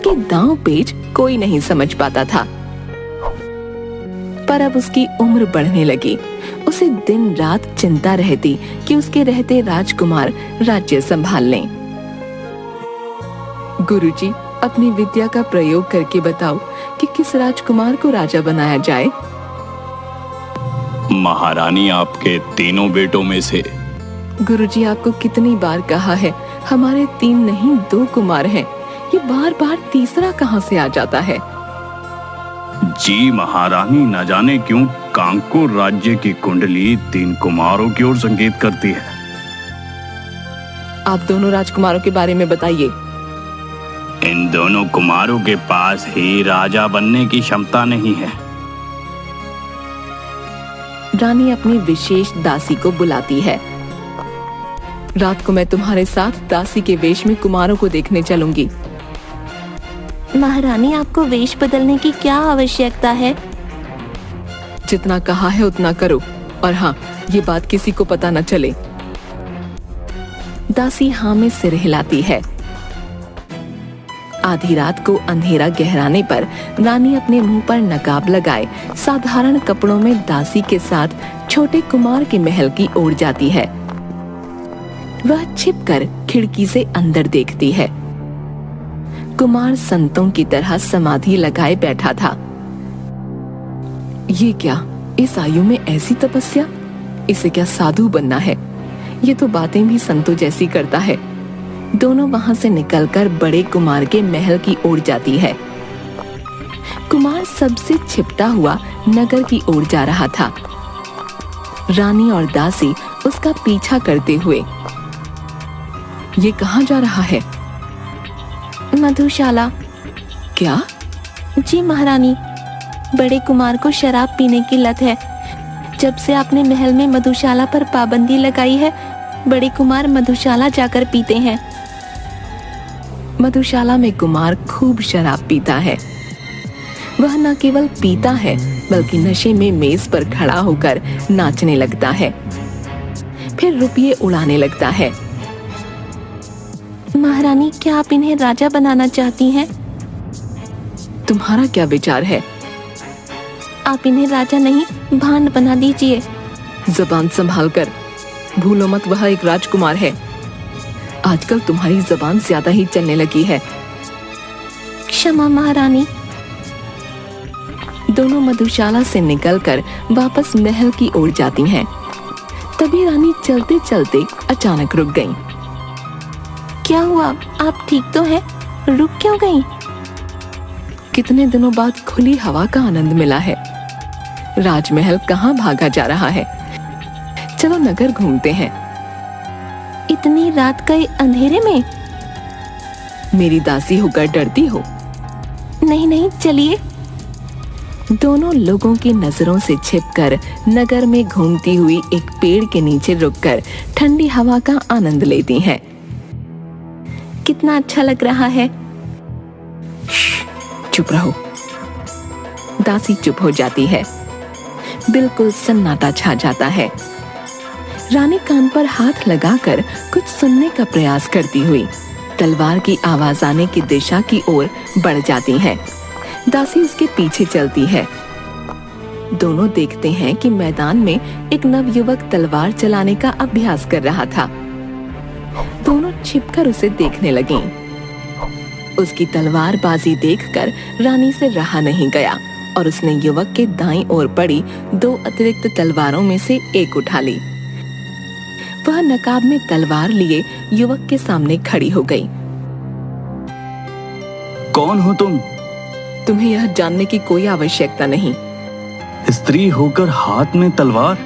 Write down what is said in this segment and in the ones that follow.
उसके दांव पेच कोई नहीं समझ पाता था। पर अब उसकी उम्र बढ़ने लगी। उसे दिन रात चिंता रहती कि उसके रहते राजकुमार राज्य संभाल लें। गुरुजी, अपनी विद्या का प्रयोग करके बताओ कि किस राजकुमार को राजा बनाया जाए। महारानी, आपके तीनों बेटों में से। गुरुजी, आपको कितनी बार कहा है, हमारे 3 नहीं 2 कुमार हैं। ये बार बार तीसरा कहाँ से आ जाता है? जी महारानी, न जाने क्यों कांकुर राज्य की कुंडली 3 कुमारों की ओर संकेत करती है। आप दोनों राजकुमारों के बारे में बताइए। इन दोनों कुमारों के पास ही राजा बनने की क्षमता नहीं है। रानी अपनी विशेष दासी को बुलाती है। रात को मैं तुम्हारे साथ दासी के वेश में कुमारों को देखने चलूंगी। महारानी, आपको वेश बदलने की क्या आवश्यकता है? जितना कहा है उतना करो, और हाँ, ये बात किसी को पता न चले। दासी हाँ में सिर हिलाती है। आधी रात को अंधेरा गहराने पर रानी अपने मुंह पर नकाब लगाए साधारण कपड़ों में दासी के साथ छोटे कुमार के महल की ओर जाती है। वह छिपकर खिड़की से अंदर देखती है। कुमार संतों की तरह समाधि लगाए बैठा था। ये क्या, इस आयु में ऐसी तपस्या? इसे क्या साधु बनना है? ये तो बातें भी संतों जैसी करता है। दोनों वहां से निकलकर बड़े कुमार के महल की ओर जाती है। कुमार सबसे छिपटा हुआ नगर की ओर जा रहा था। रानी और दासी उसका पीछा करते हुए। ये कहाँ जा रहा है? मधुशाला। क्या? जी महारानी, बड़े कुमार को शराब पीने की लत है। जब से आपने महल में मधुशाला पर पाबंदी लगाई है, बड़े कुमार मधुशाला जाकर पीते हैं। मधुशाला में कुमार खूब शराब पीता है। वह न केवल पीता है बल्कि नशे में मेज पर खड़ा होकर नाचने लगता है, फिर रुपये उड़ाने लगता है। महारानी, क्या आप इन्हें राजा बनाना चाहती हैं? तुम्हारा क्या विचार है? आप इन्हें राजा नहीं, भांड बना दीजिए। जबान संभाल कर, भूलो मत वह एक राजकुमार है। आजकल तुम्हारी जबान ज्यादा ही चलने लगी है। क्षमा महारानी। दोनों मधुशाला से निकलकर वापस महल की ओर जाती हैं। तभी रानी चलते चलते अचानक रुक गईं। क्या हुआ? आप ठीक तो हैं? रुक क्यों गईं? कितने दिनों बाद खुली हवा का आनंद मिला है। राजमहल कहाँ भागा जा रहा है? चलो नगर घूमते हैं। इतनी रात के अंधेरे में? मेरी दासी होकर डरती हो? नहीं नहीं, चलिए। दोनों लोगों की नजरों से छिपकर नगर में घूमती हुई एक पेड़ के नीचे रुककर ठंडी हवा का आनंद लेती हैं। कितना अच्छा लग रहा है। चुप रहो। दासी चुप हो जाती है। बिल्कुल सन्नाटा छा जाता है। रानी कान पर हाथ लगाकर कुछ सुनने का प्रयास करती हुई तलवार की आवाज आने की दिशा की ओर बढ़ जाती है। दासी उसके पीछे चलती है। दोनों देखते हैं कि मैदान में एक नवयुवक तलवार चलाने का अभ्यास कर रहा था। दोनों छिपकर उसे देखने लगीं। उसकी तलवारबाजी देखकर रानी से रहा नहीं गया और उसने युवक के दाईं ओर पड़ी 2 अतिरिक्त तलवारों में से एक उठा ली। वह नकाब में तलवार लिए युवक के सामने खड़ी हो गई। कौन हो तुम? तुम्हें यह जानने की कोई आवश्यकता नहीं। स्त्री होकर हाथ में तलवार?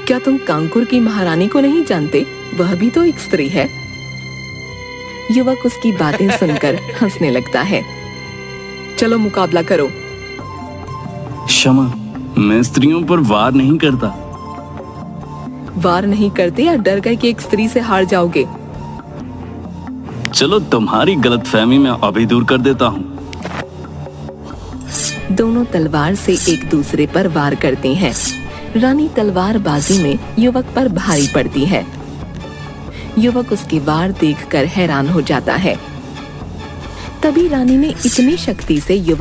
क्या तुम कांकुर की महारानी को नहीं जानते? वह भी तो एक स्त्री है। युवक उसकी बातें सुनकर हंसने लगता है। चलो मुकाबला करो। क्षमा, मैं स्त्रियों पर वार नहीं करता। वार नहीं करते या डर गए कि एक स्त्री से हार जाओगे? चलो, तुम्हारी गलतफहमी मैं अभी दूर कर देता हूँ। दोनों तलवार से एक दूसरे पर वार करते हैं। रानी तलवारबाजी में युवक पर भारी पड़ती है। युवक उसकी वार देखकर हैरान हो जाता है। तभी रानी ने इतनी शक्ति से युवक